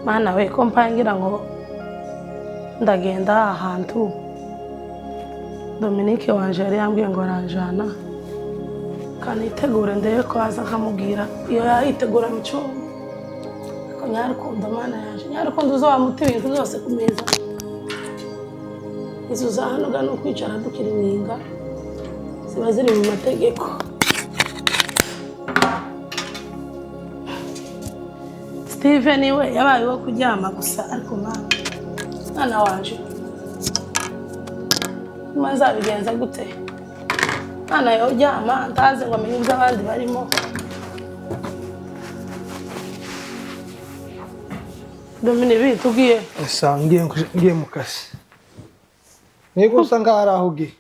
Mana we ko mpangira ngo ndagenda ahantu Dominique wanje yari yambwiye ngo aranjana kanitegure ndebe ko aza akamubwira iyo yayitegura mu cyumba ko nyarukundo Mana yaje nyarukundo uzamuta ibintu byose ku meza izo zahanoga no kwicara dukirininga ziba ziri mu mategeko Steven we yabaye wo kuryama gusa ariko mwana wanje maza bigenza gute mwana yo ryama ndaze ngo amenye ibyo abandi barimo Domine bitubwiye ngiye mu kazi Nego usanga arahugi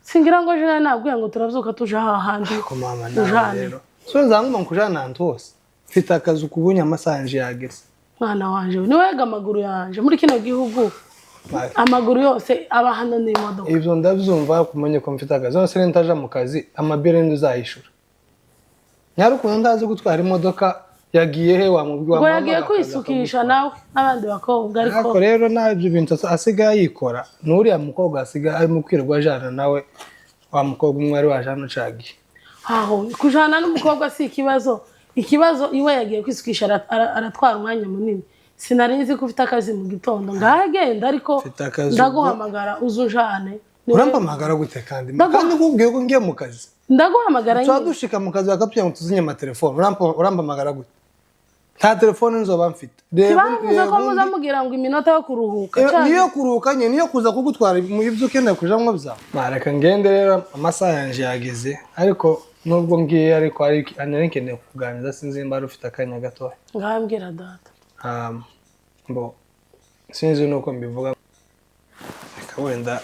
singira ngo je nabwiye ngo turavuka tuje hahandi ko mama na rero so nzanguma nkujana ahantu hose mfite akazi kubunya amasanje yagese mwana wanje niwega amaguru yanje muri kino gihugu amaguru yose aba hano n'imodoka ivyo ndavyumva kumenye ko mfite akazi nose ntaja mu kazi amabere nduzayishura nyarukundo ndazi gutwara imodoka yagiye he wamubwiye ngo yagiye kwisukisha nawe n'abandi bakobwa ariko rero nabyo bintu asigaye yikora nuriya mukobwa asigaye ari mu kwirwa jana nawe wa mukobwa umwe ari wajana cagi aho kujana n'umukobwa si ikibazo iwe yagiye kwisukisha aratwara umwanya munini sinarinzi ko ufite akazi mu gitondo ngagenda ariko ndaguhamagara uzujane urampamagara gute kandi nkubwiye ko ngiye mu kazi ndaguhamagara nyine twadushika mu kazi bakapya ngo tuzinye amatelefone urampamagara gute nta telefone nzoba mfite kibavuze ko muzamubwira ngo iminota yo kuruhuka cyane niyo kuruhuka nyine niyo kuza kugutwara mu ibyo ukeneye kujamwo bya mareka ngende rero amasaha yanje yageze ariko nubwo ngiye ariko ari anenkeneye kuganiriza sinzi imba ufite akanya gato ngambwira data mbo sinzi nuko mbivuga reka wenda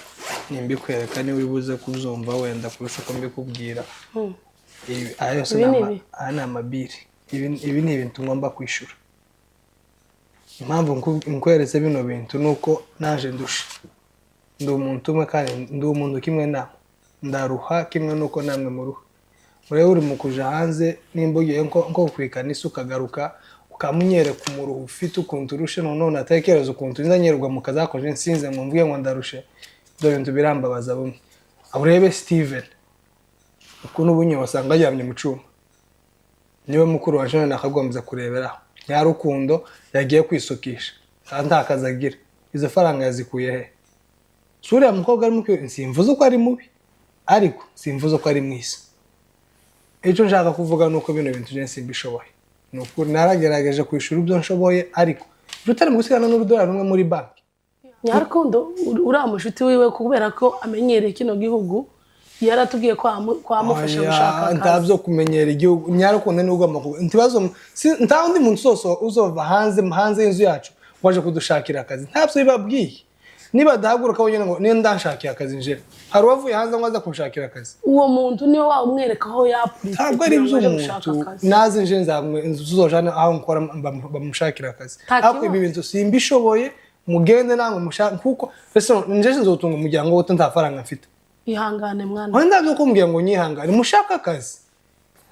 nimbikwereka ni wibuze kuzumva wenda kurusha ko mbikubwira ayo sana amabiri ibi ni ibintu ngomba kwishura impamvu nkweretse bino bintu nuko naje ndusha ndi umuntu umwe kandi ndi umuntu kimwe na ndaruha kimwe nuko namwe muruha ure uri mu kuja hanze nimbugiye nko kwikana isukagaruka ukamunyereka umuruhu ufite ukuntu urushe none atekereza ukuntu nzanyerwa mu kazi akoje nsinze ngo mvuge ngo ndarushe dore bintu birambabaza bumwe urebe Steven ukuntu ubunye wasanga yamye mu cuma niwe mukuru wa jana nakagombye kureberaho nyarukundo yagiye kwisukisha kandi ntakaza agira izo faranga yazikuye he sura mukobwa ari mukuru simvuze ko ari mubi ariko simvuze ko ari mwisi ejo nshaka kuvuga nuko bino bintu je simbishoboye nuko naragerageje kwishura ibyo nshoboye ariko rutari mu gusigana n'urudolari rumwe muri banki nyarukundo uramushuti wiwe kubera ko amenyereye kino gihugu yaratubwiye ko amufasha gushaka akazi ndavyo kumenyera igihugu nyarukundo ni ugomba ntibazo nta undi muntu sose uzova hanze y'inzu yacu waje kudushakira akazi ntabyo bibabwiye niba dahaguruka wonyene ngo nenda nshakiye akazi nje hari wavuye hanze ngo aza kunshakira akazi uwo muntu niwe wamwereka aho yapuritse ntabwo ari by'umuntu nazi nje nzazojana aho nkora bamushakira akazi ariko ibi bintu simbishoboye mugende namwe mushaka kuko ese nje nzotunga umuryango wote nta faranga mfite ihangane mwana wenda byo kumbwiye ngo nyihangane mushaka akazi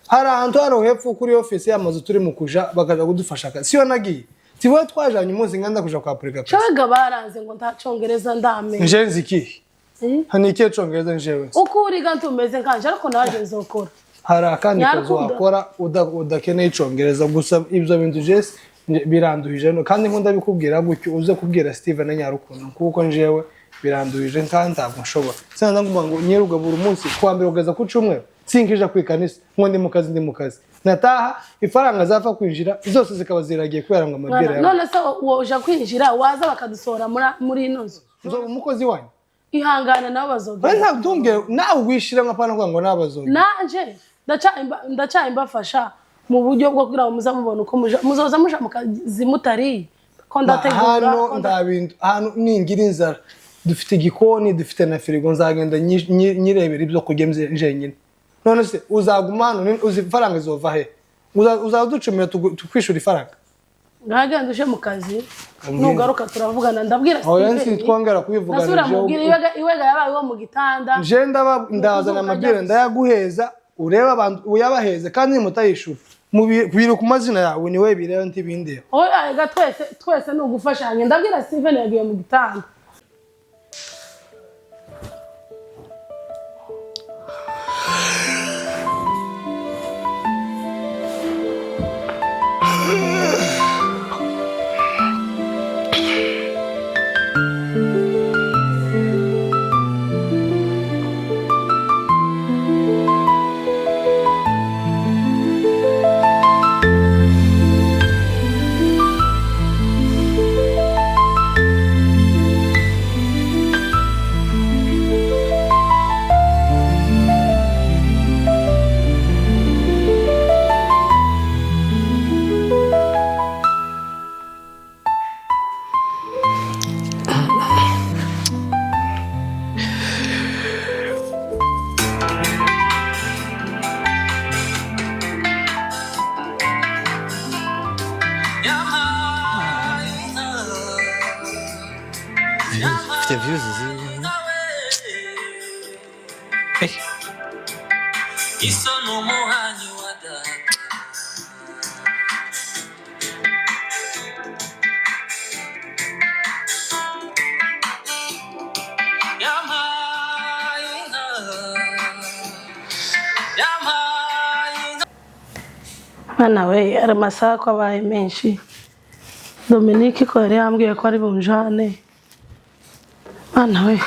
hari ahantu haro hepfo kuri office y'amazu turi mu kuja bakaza kudufasha akazi siyo nagiye tiwe twajanye umunsi nganda kuja kwa Afrika shaga baranze ngo ntacongereza ndame nje nziki hani ikihe congereza njewe ukuriga ntumeze nkanje ariko naje nzokora hari akandi kazi wakora udakeneye icongereza gusa ibyo bintu jese biranduhije no kandi nkunda bikubwira gutyo uze kubwira Steven na nyarukundo kuko njewe biranduhije ntabwo nshobora cyane ngumva ngo nyeruga buri munsi kwa mbere ugeza ku cumwe sinkija kwikanisa ngo ndi mu kazi nataha ifaranga zafa kwinjira zose zikaba ziragiye kubera ngo amabere none se woje kwinjira waza bakadusora muri inozo nzo umukozi wanyu ihangane nabo bazogera ntabwo tumbwire nawe wishira nkapana ngo nabazogera nanje ndaca imbafasha mu buryo bwo kugira ngo muzamubona uko muzoza muja mu kazi mutari ko ndategura hano ndabintu hano ningira inzara dufite igikoni dufite na firigo nzagenda nyirebera ibyo kurya njenyine none se uzaguma hano uzi faranga zova he uzaducumira tukwishura ifaranga ngagenda uje mu kazi nugaruka turavugana ndabwira Steven oya nsi twongera kubivugana nasura mubwira iwega yabaye wo mu gitanda je ndazana amabwire ndayaguheza ureba abantu uyabaheze kandi mutayishura biri ku mazina yawe niwe bireba ntibindeba. Oya ega twese ni ugufashanya. Ndabwira Steven yagiye mu gitanda. Mana we ari masaha ko abaye menshi. Dominique ko yari yambwiye ko ari bunjane. Mana we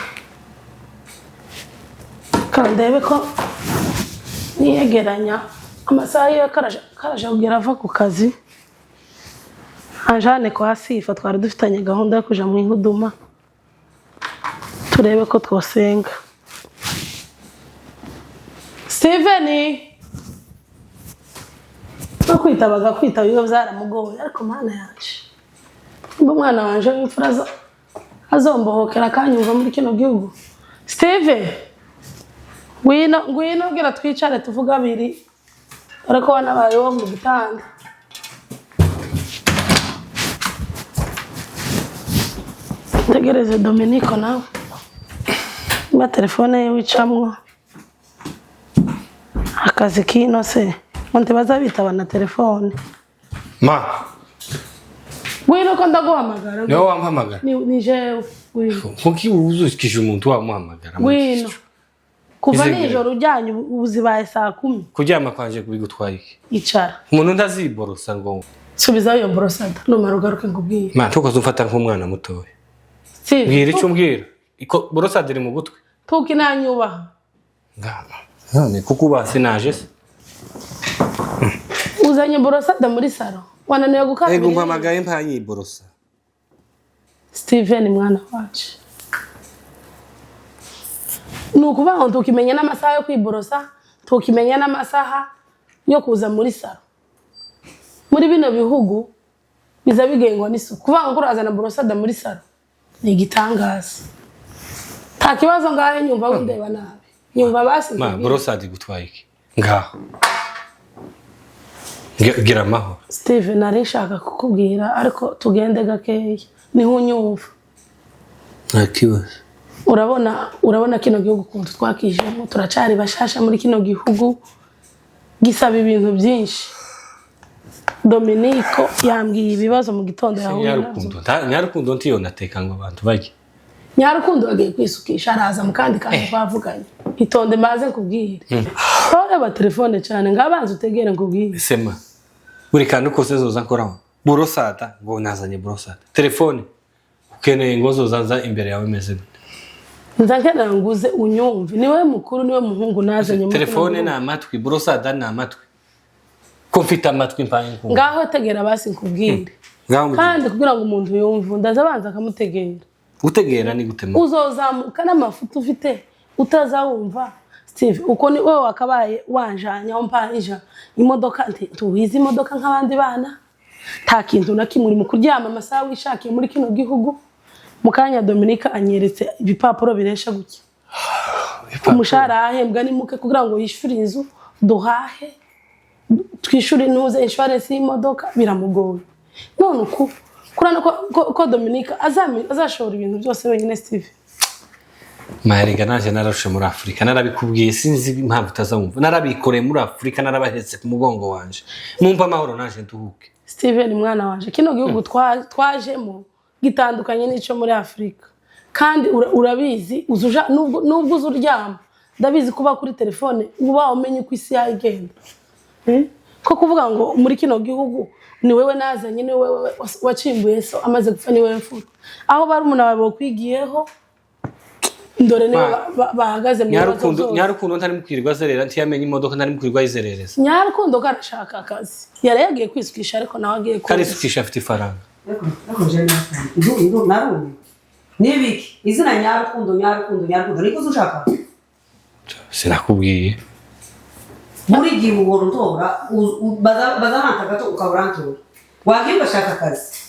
kandebe ko niyegeranya amasaha yo karaje kugera ava ku kazi. Anjane ko Asifa twari dufitanye gahunda yo kuja mu ihuduma. Turebe ko twosenga. Steven kwitabaga kwitaba iyo byaramugoye ariko Mana yaje. Umwana wanje w'imfura azombohokera kanyumva muri kino gihugu. Steven ngwino gira twicare tuvuga abiri ariko wanabaye wo mu gitanda. Tegereze Dominique nawe ba telefone ye wicamwo akazi kino se Monte bazabitaba na telefone. Ma. Ngwino ko ndaguhamagara. Niwe wampamagara. Ni jewe. Kuki uzukije umuntu wamuhamagara? Ngwino. Kuva nijoro ujyanye ubuzibaye saa 10. Kuryama kwanje kubigutwaye iki? Icara. Umuntu ndaziborosa ngo. Subiza iyo borosada. Numara ugaruke ngubwiye. Ma tuko zumfata nk'umwana mutoya. Si. Mbwira icyo mbwira. Iko borosada iri mu gutwe. Tuki nanyubaha. Ngana. None kuko basi naje se. Uzanye borosada muri saro. Wananiwe gukara. Ego mpamagaye mpanyi borosa. Steven mwana wacu. Nukuvuga ngo tukimenya n'amasaha yo kwiborosa, tukimenya n'amasaha yo kuza muri saro. Muri bino bihugu biza bigengwa n'isuku. Kuvuga ngo urazana borosada muri saro ni igitangaza. Nta kibazo ngahe nyumva windeba nabi. Nyumva basi. Ma borosada igutwaye iki? Ngaho. Gira amahoro. Steven narishaka kukubwira ariko tugende gakeya. Niho unyumva. Ntakibazo. Urabona kino gihugu kuntu twakijemo turacari bashasha muri kino gihugu gisaba ibintu byinshi. Dominique yambwiye ibibazo mu gitondo yahuye nabyo. Nyarukundo ntiyo nateka ngo abantu bajye. Nyarukundo agiye kwisukisha araza mu kandi bavuganye. Itonde maze kubwira. Aba telefone cyane ngabanze utegere ngubwire. Sema. Buri kantu kose zoza nkoraho. Borosada ngo nazanye borosada. Telefone ukeneye ngo zoza imbere yawe meze gute? Nzakena nguze unyumve. Niwe mukuru niwe muhungu nazanye mu telefone na amatwi, borosada na amatwi. Ko mfite amatwi mpanye ngo. Ngaho tegera basi nkubwire. Kandi kugira ngo umuntu yumve ndazabanza akamutegera. Utegera ni gutema. Uzozamuka n'amafuta ufite utazawumva. Steve uko ni wewe wakabaye wanjanya umpanja imodoka tuwize imodoka nk'abandi bana nta kintu na kimwe mu kuryama amasaha wishakiye muri kino gihugu mukanya Dominique anyeretse ibipapuro biresha gutya umushara ahembwa ni muke kugira ngo yishyure inzu duhahe twishyure nuze insurance y'imodoka biramugoye none uko kurana ko Dominique azashora ibintu byose wenyine Steve Maheriga naje narashe muri Afrika narabikubwiye sinzi impamvu utazamumva narabikoreye muri Afrika narabahetse ku mugongo wanje mumva amahoro naje nduhuke Steven mwana wanje kino gihugu twajemo gitandukanye n'ico muri Afrika kandi urabizi uzuja nubwo uzuryama ndabizi kuba kuri telefone uba umenye ko isi yagenda ko kuvuga ngo muri kino gihugu ni wewe nazanye ni wewe wacimbuye so amaze gupfa ni wewe mfuta aho bari umuntu wawe kwigiyeho ndore ne bahagaze mu Nyarukundo ntari mukwirirwa zerera ntiyamenye imodoka ntari mukwirirwa yizerereza Nyarukundo karashaka akazi yari yagiye kwisukisha ariko nawe agiye karisukisha afite ifaranga Ndu narume nibiki izina Nyarukundo niko ushaka sinakubwiye muri gihe uboro ntora bazamanta gato ukaburantura wagiye bashaka akazi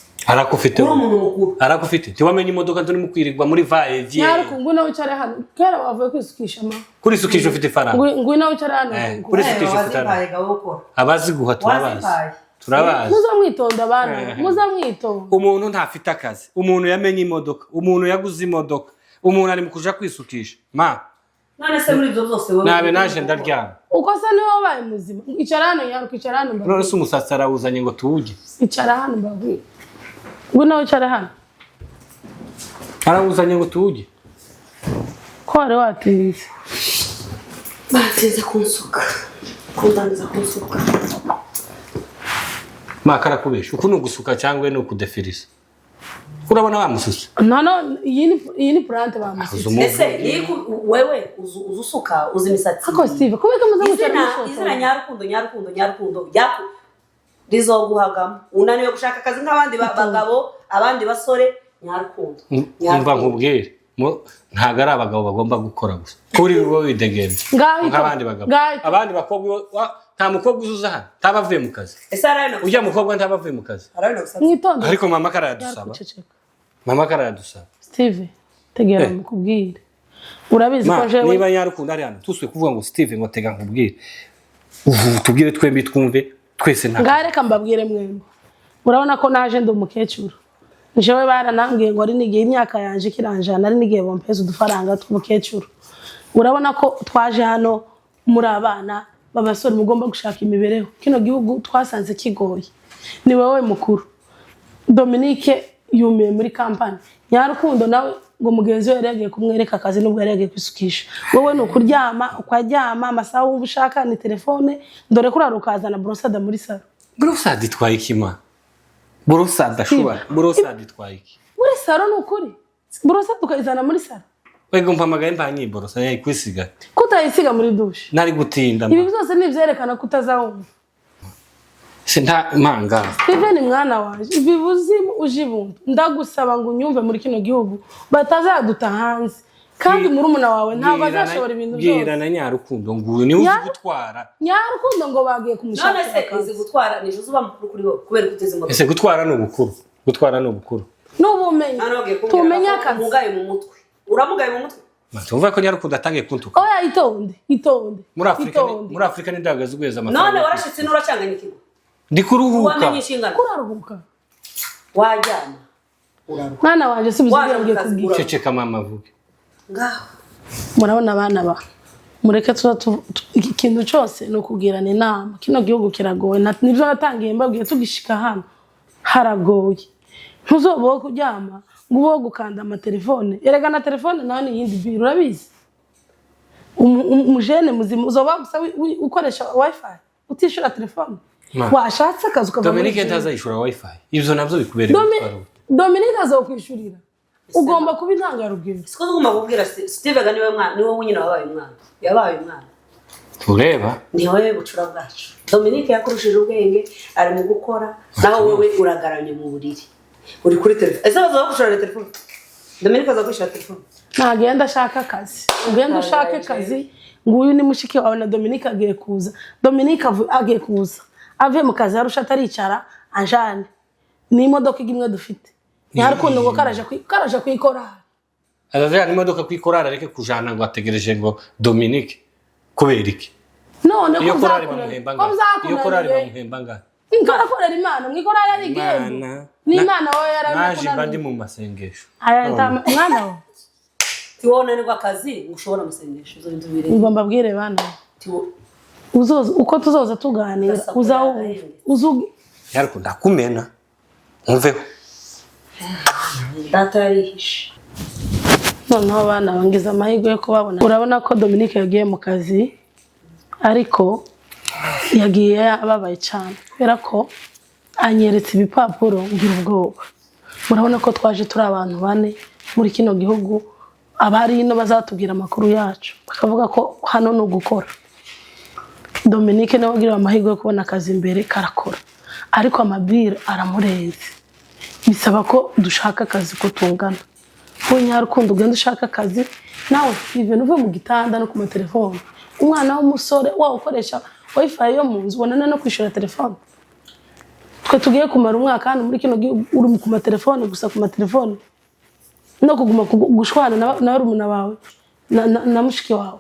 arakufite ntiwamenye imodoka ntari mukwirirwa muri vaye vie Nyarukundo nawe cyari hano kera wavuye kwisukisha ma kuri sukisha ufite ifaranga ngo nawe cyari hano kuri sukisha ufite ifaranga abazi guha turabazi muzamwitonda bana muzamwitonda umuntu ntafite akazi umuntu yamenye imodoka umuntu yaguze imodoka umuntu ari mukuja kwisukisha ma none se muri ibyo byose wowe nabe naje ndaryama uko se niwe wabaye muzima icara hano Nyarukundo icara hano none se umusatsi arawuzanye ngo tuwuge icara hano mbabwiye ngo nawe icara hano arawuzanye ngo tuwuge ko wari watinze bateze kunsuka kundangiza kunsuka makara kubesha uko nugusuka cyangwa no kudefirisa urabona bamususa no iyi ni plante bamususa ese wewe uzusuka uzi imisatsi ako Steve kubeka muze gucara izina Nyarukundo yaku rizoguhagamo unaniwe gushaka akazi nk'abandi bagabo abandi basore Nyarukundo umva nkubwire ntago ari abagabo bagomba gukora gusa kuri wowe widegenze nk'abandi bagabo abandi bakobwa nta mukobwa uzuza hano ntabavuye mu kazi ujya mukobwa ntabavuye mu kazi ariko mama karayadusaba Steve tegera mukubwire urabizi ko jewe niba Nyarukundo ari hano tuswe kuvuga ngo Steve ngo tega nkubwire tubwire twembi twumve twese nta ngareka mbabwire mwembi urabona ko naje ndi umukecuru jewe baranambwiye ngo ari nigiye imyaka yanje kiranjana ari nigiye bompeza udufaranga tw'umukecuru urabona ko twaje hano muri abana babasore mugomba gushaka imibereho kino gihugu twasanze kigoye ni wowe mukuru Dominique yumiye muri kampani Nyarukundo nawe ngo mugenzi we yagiye kumwereka akazi nubwo yagiye kwisukisha wowe no kuryama ukaryama amasaha ubushaka ni telefone ndore kurarukazana brosada muri saro brosada itwaye ikima brosada shuba brosada itwaye iki muri saro nukuri brosada ukayizana muri saro wego mpamagaye mpanyi brosada yakwisiga kutayisiga muri dushe nari gutinda ibi byose ni byerekana kutazawumva sinta manga Steven mwana wanje ibibuzimu ujibuntu ndagusaba ngo unyumve muri kino gihugu batazaduta hanze kandi muri umuna wawe nta bazashobora ibintu byose bwira na Nyarukundo nguyu ni uzi gutwara Nyarukundo ngo bagiye kumushaka none se izi gutwara ni juzuba mukuru kuri wowe kubera kuteze imodoka ese gutwara no bukuru n'ubumenyi tumenya akazi mugaye mu mutwe uramugaye mu mutwe Matumva ko Nyarukundo atangiye kuntuka oya itonde muri Afrika ni ndagaze ugweza amafaranga none warashitse n'uracanganya ikigo ndikuruhuka kuraruhuka wajyana mwana wanje sibizigiye ngiye kubwira ceceka mama vuge ngaho murabona abana ba mureke ikintu cyose no kugirana inama kino gihugu kiragoye nibyo natangiye mbabwiye tugishika hano haragoye ntuzoboye kuryama ngo ubo gukanda amatelefone erega na telefone nawe ni yindi biro urabizi umujene muzima uzoba gusa ukoresha wifi utishura telefone washatse akazi ukava Dominique ntazayishura wifi ibyo nabyo bikubereye Dominique azokwishurira ugomba kuba intangarugero siko tugomba kubwira Steve niwe mwana niwe nyine yabaye umwana tureba ni wowe bucura bwacu Dominique yakurushije ubwenge ari mu gukora naho wewe uragaramye mu buriri uri kuri telefone ese bazo bakushora telefone Dominique azakushora telefone ntagenda ashaka akazi ugenda ushaka akazi nguyu ni mushiki wawe na Dominique agiye kuza Dominique agiye kuza ave mu kazi arusha ataricara anjane ni imodoka igimwe dufite Nyarukundo ngo karaje kwikorara azazira ni imodoka kwikorara reke kujana ngo ategereje ngo Dominique kubera iki none ko bamuhemba nga Ngarakorera Imana mwikorara ari gendo ni Imana wawe naje mbandi mu masengesho aya mwana wawe tiwona ni akazi ushobora musengesha uzo bintu bire ngo mbabwire bana uzoza uko tuzoza tuganira uzugi yariko ndakumena umveho data yarihishe noneho abana bangiza amahirwe yo kubabona urabona ko Dominique yagiye mu kazi ariko yagiye ababaye cyane kubera ko anyeretse ibipapuro ngira ubwoba urabona ko twaje turi abantu bane muri kino gihugu abari ino bazatubwira amakuru yacu bakavuga ko hano no gukora Dominique nawe agira amahirwe yo kubona akazi imbere karakora ariko amabire aramurenze bisaba ko dushaka akazi ko tungana Bunyarukundo ugenda ushaka akazi nawe even uve mu gitanda no ku telefone umwana w'umusore wawe ukoresha wifi yo mu nzu ubona no kwishura telefone twe tugiye kumara umwaka hano muri kino uri ku telefone gusa ku telefone no kuguma gushwana na rumuna bawe na mushiki wawe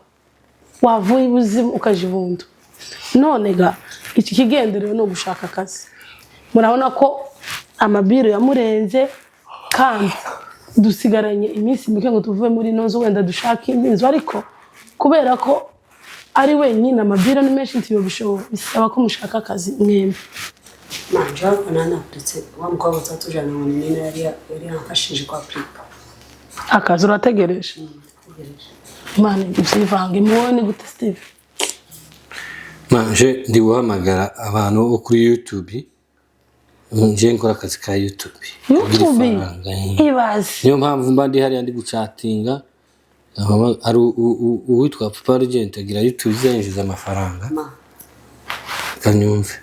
wavuye Ubuzima ukajibundu none ga iki kigenderewe no gushaka akazi murabona ko amabiro yamurenze kandi dusigaranye iminsi mike ngo tuvuye muri nozo wenda dushaka inzu ariko kubera ko ari wenyine amabiro ni menshi ntiyo bishobora bisaba ko mushaka akazi mwembe manje banana ndetse wa mukobwa zatujana mu nini yari yafashije kwa Afrika akazi urategereje mane ibyivange muone gute Steve manje ndi guhamagara abantu bo kuri YouTube nje nkora akazi ka YouTube ibazi niyo mpamvu mba ndi hari ndi gucatinga ari uwitwa Papa Regent agira YouTube zenjiza amafaranga kanyumve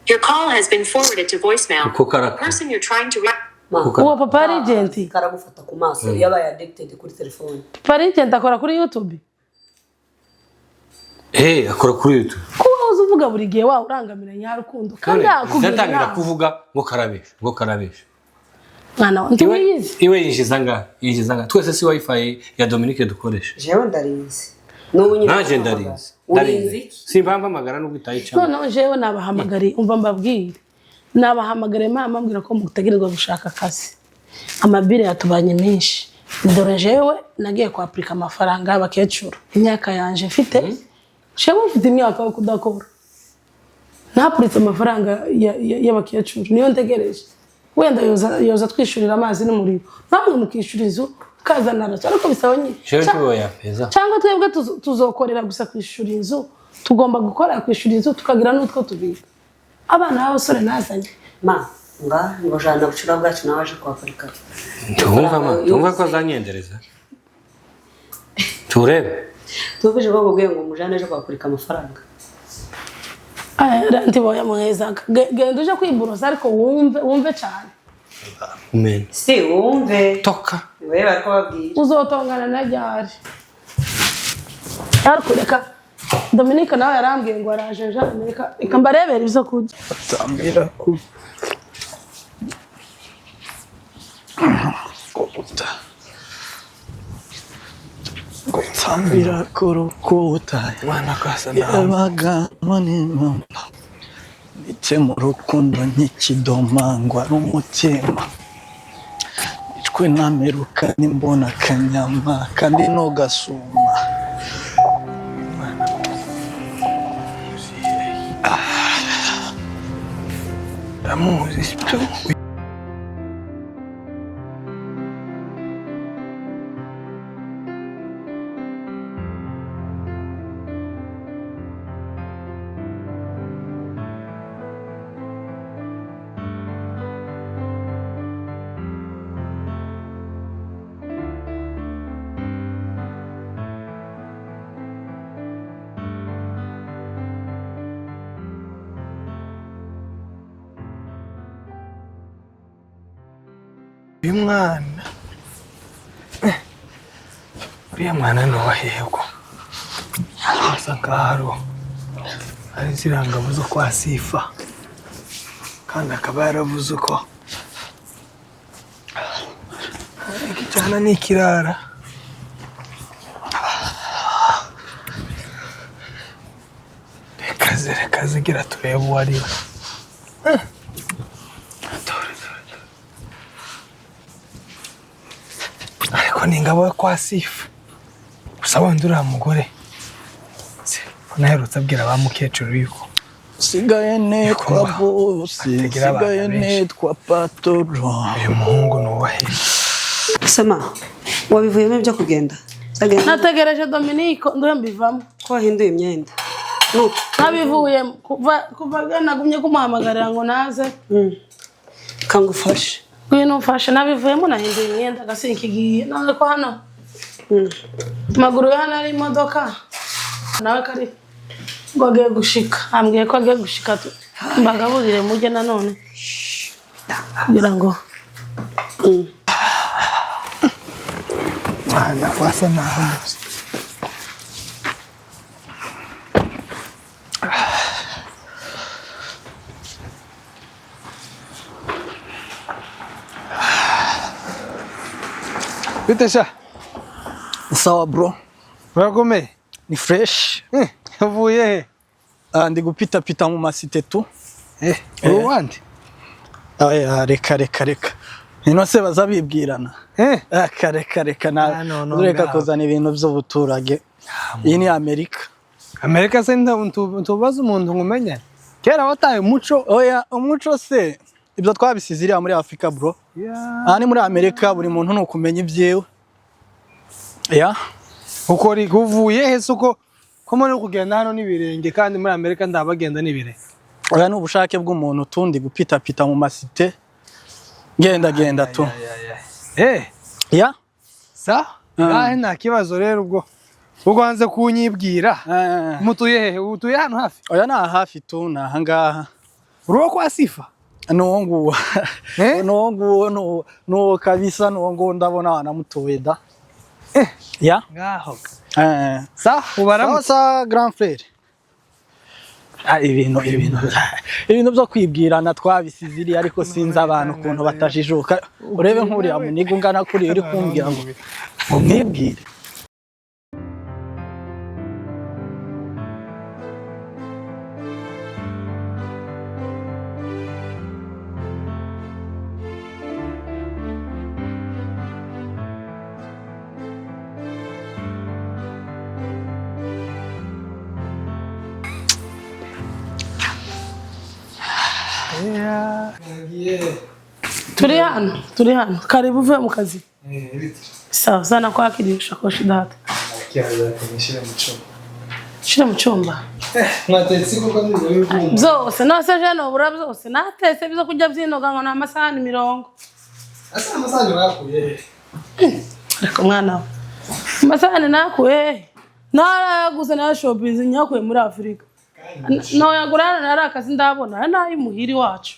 Your call has been forwarded to voicemail. The person you're trying to reach. Uwo Papa Regent karagufata ku maso yabaye addicted kuri telefone. Papa Regent akora kuri YouTube. Akora kuri YouTube. Kuba uzuvuga buri gihe wa urangamira Nyarukundo kandi akubwira. Ndatangira kuvuga ngo karabesha. Mwana wanjye wiyizi. Iwe yinjiza twese si wifi ya Dominique dukoresha. Jewe ndarinzi. Naje ndarinzi. Simpamva magara no gutayica. No jewe nabahamagari umva mbabwire. Nabahamagare mama mbwira ko mutagirirwa gushaka akazi. Amabire yatubanye menshi. Dore jewe nagiye kwa Afrika amafaranga y'abakecuru. Imyaka yanje mfite. Shewe mfite imyaka yo kudakora. Napuritse amafaranga y'abakecuru niyo ntegereje. Wenda yoza twishurira amazi n'umuriro. Namwe mukishura inzu kazana racha ariko bisaba nyine. Cyangwa twebwe tuzokorera gusa kwishura inzu. Tugomba gukora kwishura inzu tukagira n'utwo tubika. Abana b'abasore nazanye. Ngo jana bucura bwacu nawaje kwa Afrika. Tumva ko zanyendereza. Turebe. Tubije ko bubwiye ngo mujane je kwa Afrika amafaranga. Ntiboya muheza genda uje kwiburosa ariko wumve cyane amen si wumve toka wewe bariko babwira uzotongana na ryari ariko reka Dominique nawe yarambwiye ngo araje nje Amerika ikambarebera ibyo kujya tambira ku tambira kurukuta wana kasana abaga manima nice mu rukundo n'ikidomangwa rumutima icwe nameruka nimbona kanyama kandi no gasuma amuzi uriya mwana ni uwahego asa nk'aho ari zirangabo zo kwa Sifa kandi akaba yaravuze uko ikijyana n'ikirara reka zigira turebe uwo ari we ni ingabo yo kwa Sifa gusa wenda uriya mugore naherutse abwira ba mukecuru yuko sigaye netwa bose sigaye netwa patoro uyu muhungu nuwahe Sema wabivuyemo byo kugenda nategereje Dominique ndo mbivamo ko wahinduye imyenda nabivuye kuva nagumye kumuhamagarira ngo naze kangufashe ngwino mfashe nabivuyemo nahinduye imyenda gasinkigiye none ko hano maguru yana ari imodoka nawe kari ngo agiye gushika ambwiye ko agiye gushika mbagaburire mujye nanone kugira ngo wasa naho Bitesha sawa bro urakomeye ni fresh uvuye ndi gupita pita mu masite tu uruwandi reka ino se bazabibwirana reka reka kuzana ibintu by'ubuturage iyi ni Amerika se ntubaza umuntu ngumenya kera wataye umuco umuco se ibyo twabisize iriya muri Afrika bro aha ni muri Amerika buri muntu ni ukumenya ibyewe ukora uvuye hese uko muri kugenda hano n'ibirenge kandi muri Amerika ndabagenda n'ibirenge oya ni ubushake bw'umuntu tundi gupita pita mu masite genda tu nta kibazo rero ubwo hanze kunyibwira mutuye hehe utuye hano hafi oya na hafi tu na hangaha uruwo kwa Sifa nuwo nuwo kabisa nuwo ndabona anamutoye da ngaho sa grand frère ibintu byo kwibwirana twabisize iri ariko sinzi abantu ukuntu batajijuka urebe nk'uriya muniga ungana kuri uri kumbwira ngo mwibwire turi hano karibu uvuye mu kazi sawa sana kwakiriye ishakoshi data shira mu cyumba mwatetse kuko ndibyo byose nose je no bura byose natetse bizo kujya byinoga ngo na amasahani 70 asa amasahani bakuye ariko mwana amasahani nakuye naraguze na shopping nyakuye muri Afrika no yagurana nari akazi ndabona nayo muhiri wacu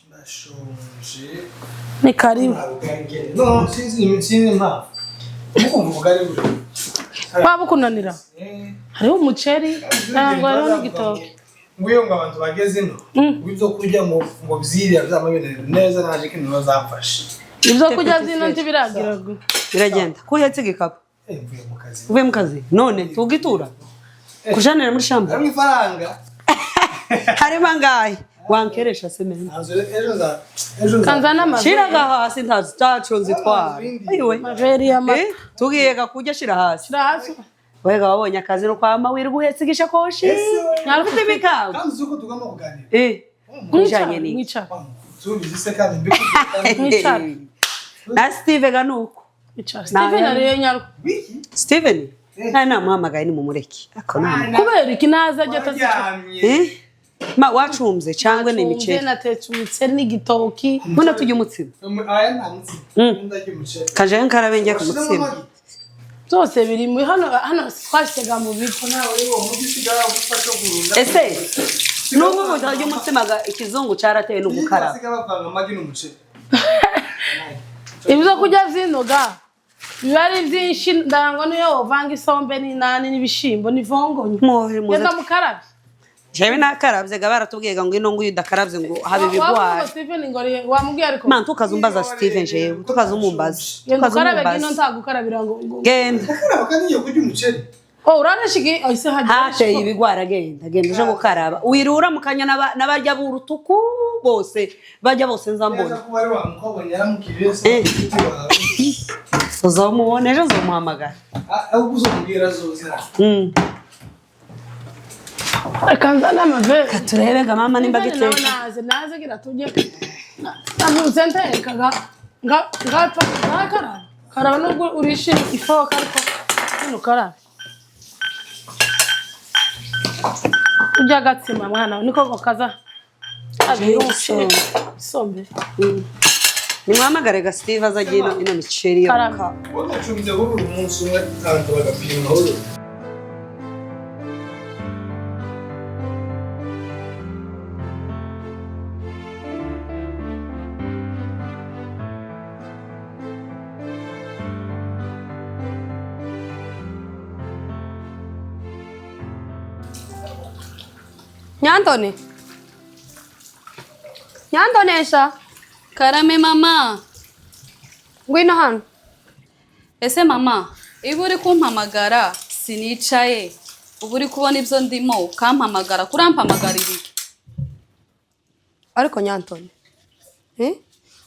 ni karibu no sinzi mpa ukumva ugari buri baba kunanira hariho umuceri nangwa hariho n'igitoki nguyo ngo abantu bageze ino ibyo kurya ngo byiriya byamabene neza naje kintu bazamfasha ibyo kurya zino ntibiragira biragenda kuhetse igikapu uvuye mu kazi none tugitura kujanira muri shamba hamwe ifaranga harimo ngahe wankeresha semeni kanzana amazi shiraga hasi ntazitacunze twara ayiwe maveri ya mata tugiye gakujya shira hasi wega wabonye akazi no kwama wirirwa uhetse igishakoshi ntabwo bikawe kandi uko tugomba kuganira kujanye ni tubizise kandi mbikugira na Steve ganuko Steven ari nyaruko Steven nta muhamagaye ni mumureki kubera ikinaza ajya tazica ma wacumze cyangwe ni imiceri natetse umuceri n'igitoki mbona tujye umutsima aya nta mutsima ndajye umuceri kaje nkarabenge ku mutsima byose biri mu hano twashyiga mu bigo nawe uri wo mugisigara gufasha gurunda ese n'ubu mutajye umutsima ikizungu cyarateye no gukaraba bapanga amagi n'umuceri ibyo kujya vyinoga biari byinshi ndango niyo vanga isombe n'inani n'ibishimbo n'ivongonye yeza mukarabi jewe nakarabye gabaratubwiye ngo ino nguyu dakarabye ngo habe bigwara Steven ngori wamubwiye ariko man tukazumbaza Steven jewe tukazumumbaza tukazumumbaza gino ntagukarabira ngo genda ndakaraba kandi yo kujya umuceri uranashiki ise haje ibigwara genda uje gukaraba wirura mukanya nabarya burutuku bose bajya bose nzambona uzamubona ejo uzamuhamagara ahubwo uzamubwira zoza akanzana amave katurebega mama nimba giteka naze gira tujye navuze nteka ngapfa karaba nubwo urishira ifoka ariko hano karaba ujya gatsima mwana niko gokaza sombe nimwamagare ga Steve azagiye ino miceri yo ka wacumze buri munsi umwe tanto bagapima horo Nyantonesha Karame mama ngwino hano ese mama iba uri kumpamagara sinicaye uba uri kubona ibyo ndimo ukampamagara kurampamagarira iki ariko Nyantone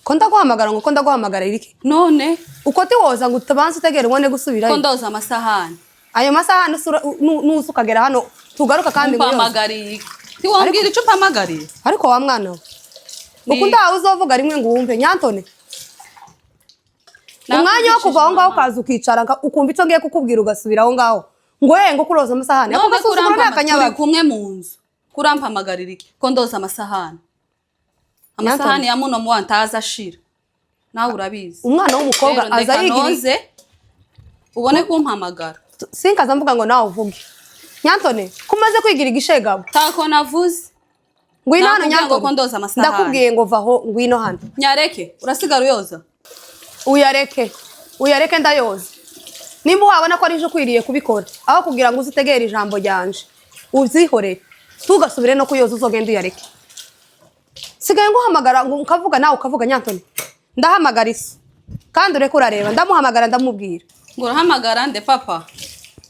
ko ndaguhamagara ngo ko ndaguhamagarira iki none uko tiwoza ngo utabanze utegere ubone gusubirayo ko ndoza amasahani ayo masahani nusukagera hano tugaruka kandi ngo umpamagariye iki tiwambwira icyo umpamagariye ariko wa mwana we uko ndawe uzovuga rimwe ngo wumve Nyantone umwanya wo kuva aho ngaho ukaza ukicara ukumva icyo ngiye kukubwira ugasubira aho ngaho ngo ngo kuroza amasahani ako gasuzuguro ni akanyabaga kumwe mu nzu kurampamagarira iki ko ndoza amasahani ya muno muwa ntaza ashira nawe urabizi umwana w'umukobwa aza yigirize ubone kumpamagara sinkaza mvuga ngo nawe uvuge Nyantone kumaze kwigira igishegabo tako navuze ngwino hano Nyantone ko ndoza amasahani ndakubwiye ngo vaho ngwino hano nyareke urasigara uyoza uyareke ndayoza nimba wabona ko ari ukwiriye kubikora aho kugira ngo uzitegere ijambo ryanje uzihorere tugasubire no kuyoza uzogenda uyareke sigaye nguhamagara ngo ukavuga nawe ukavuga Nyantone ndahamagara isi kandi ureke urareba ndamuhamagara ndamubwira ngo urahamagara nde papa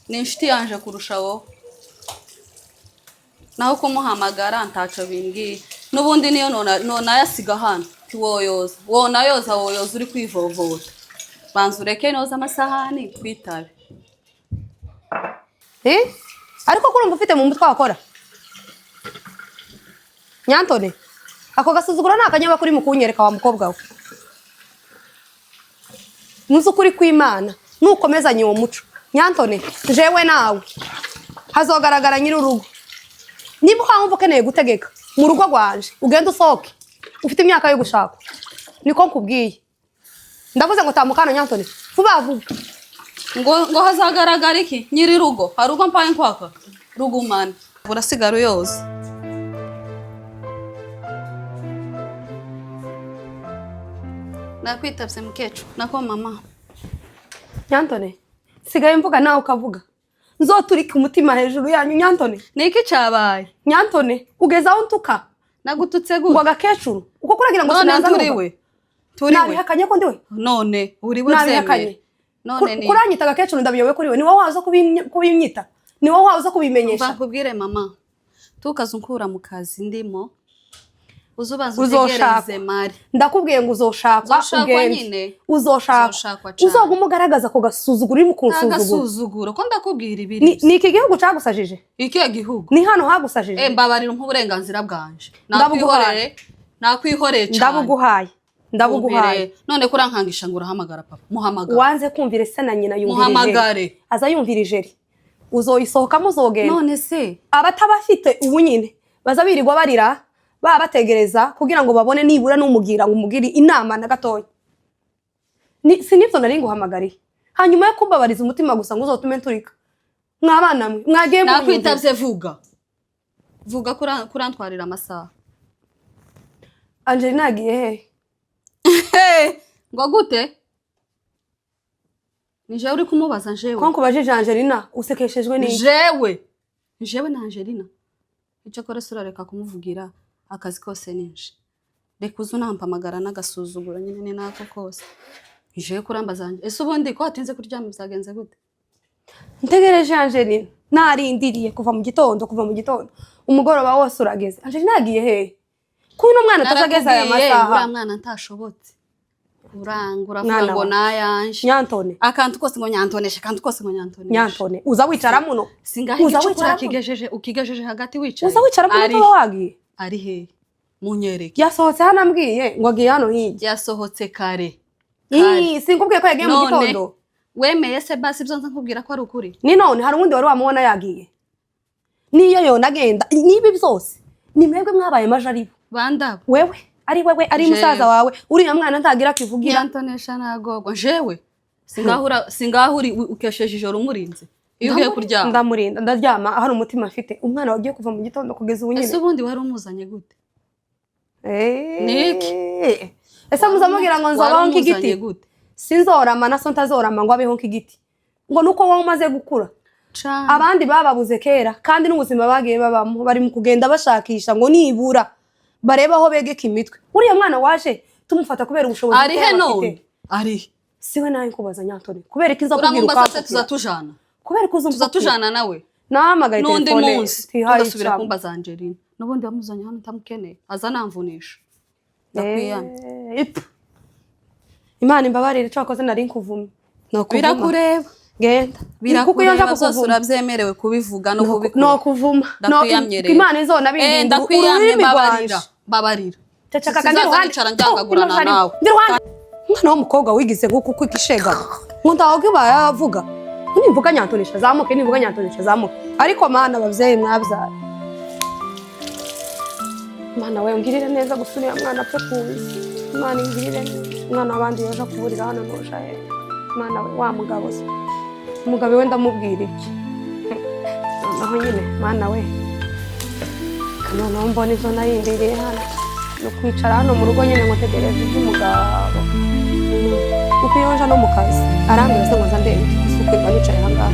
ni inshuti yanje kurusha wowe naho kumuhamagara ntaco bimbwiye n'ubundi niyo nona yasiga hano tiwoyoza wonayoza uri kwivovota banza ureke noza amasahani kwitabe ariko kurumva ufite mu mutwe wakora Nyantone ako gasuzuguro ni akanyaba kuri mu kunyereka wa mukobwa we muzi ukuri kw'Imana nukomezanye uwo muco Nyantone jewe nawe hazogaragara nyir'urugo niba wumva ukeneye gutegeka mu rugo rwanje ugenda usohoke ufite imyaka yo gushaka niko nkubwiye ndavuze ngo tamukana Nyantone vuba vuba ngo hazagaragara iki nyiri rugo hari uko mpaye nkwaka rugumana urasigara uyoza nakwitabye mukecu nako mama Nyantone sigaye mvuga nawe ukavuga nzoturika umutima hejuru yanyu Nyantone niki cyabaye Nyantone ugeza aho ntuka nagututse gute ngo agakecuru uko kuragira ngo sinaza turiwe nabihakanye ko ndiwe none uriwe zemeye none ni kuranyita agakecuru ndabiyobe kuri we ni wowe waza kubimyita ni wowe waza kubimenyesha bakubwire mama tukaza unkura mu kazi ndimo uzubaza utegereze mari ndakubwiye ngo uzoshakwa ugende uzoshakwa uzogumugaragaza ko gasuzuguro uri mu kunsuzuguro ko ndakubwira ibiri ni iki gihugu cagusajije ikiye gihugu ni hano hagusajije mbabarira nk'uburenganzira bwanje nakwihoreye cyane ndabuguhaye none kurankangisha ngo urahamagara papa muhamagara wanze kumvira se na nyina yumvira muhamagare aza yumvira ijeri uzoyisohokamo uzogenda none se abatabafite ubu nyine baza birirwa barira bategereza kugira ngo babone nibura n'umugira ngo umugiri inama na gatoya sinibyo nari nguhamagariye hanyuma yo kumbabariza umutima gusa ngo uzotume nturika mwabana mwe mwagiye mu nakwitabye vuga kurantwarira amasaha Angelina agiye he ngo gute ni jewe uri kumubaza jewe ko nkubajije Angelina usekeshejwe n'iki jewe na Angelina icyo kora surareka kumuvugira akazi kose ninje reka uzunampamagara n'agasuzuguro nyine ni nako kose jewe kurambaza ese ubundi ko hatinze kuryama byagenze gute ntegereje Angelina narindiriye kuva mu gitondo umugoroba wose urageze Angelina agiye he kuno mwana tazageza aya masaha uriya mwana ntashobotse urangura Mwana ngo wa. nayanje Nyantone akantu kose ngo nyantonesha akantu kose ngo nyantonesha Nyantone uza wicara muno singahe Uza icyo wicara ukigejeje hagati wicaye uza wicara muno tuba wagiye ari he munyereke yasohotse hano ambwiye ngo agiye hano hirya yasohotse kare sinkubwiye ko yagiye mu gitondo wemeye se basi ibyo nkubwira ko ari ukuri ni none hari uwundi wari wamubona yagiye niyo yona agenda nibi byose ni mwebwe mwabaye majaribo bandabo wewe ari musaza wawe uriya mwana ntagira kivugira yantonesha nagogo jewe singahuri ukesheje ijoro umurinze iyo ugiye kuryama ndamurinda ndaryama hari umutima afite umwana wagiye kuva mu gitondo kugeza ubu nyine ese ubundi wari umuzanye gute niki ese muzamubwira ngo nzobaho nk'igiti sinzorama na so ntazorama ngo abeho nk'igiti ngo nuko wowe umaze gukura abandi bababuze kera kandi n'ubuzima bagiye babamo bari mu kugenda bashakisha ngo nibura bareba aho begeka imitwe uriya mwana waje tumufata kubera ubushobozi ari he none ari siwe nawe kubaza Nyantone kubera ko iza kubwira ukaza tuzatujana kubera ko tuzatujana nawe nahamagaye telefone n'undi munsi tugasubira kumbaza Angeline n'ubundi wamuzanye hano utamukeneye aza namvunisha ndakwiyamye Imana imbabarire cyo wakoze nari nkuvumye birakureba genda kuko iyo nja kukuvuma urabyemerewe kubivuga no kubikora no kuvuma Imana izona bindi ndakwiyamye babarira ceceka kandi ruhande njangagurana nawe umwana w'umukobwa wigize nk'uko kwikishega nkunda woge bayavuga nimvuga Nyantonesha zamuke nimvuga Nyantonesha zamuke ariko mana abavyeyi mwabyara Mana we ngirire neza gusubira mwana apfe kuzi Mana ngirire mwana abandi yaje kuburira hano nosha Mana we wa mugabo se umugabo we ndamubwira iki naho nyine Mana we kanone mbona izo nayindiriye hano no kwicara hano mu rugo nyine ngo tegereze iby'umugabo uko yonja no mu kazi arambwira se ngo nza ndende kusuke banicaye hangaha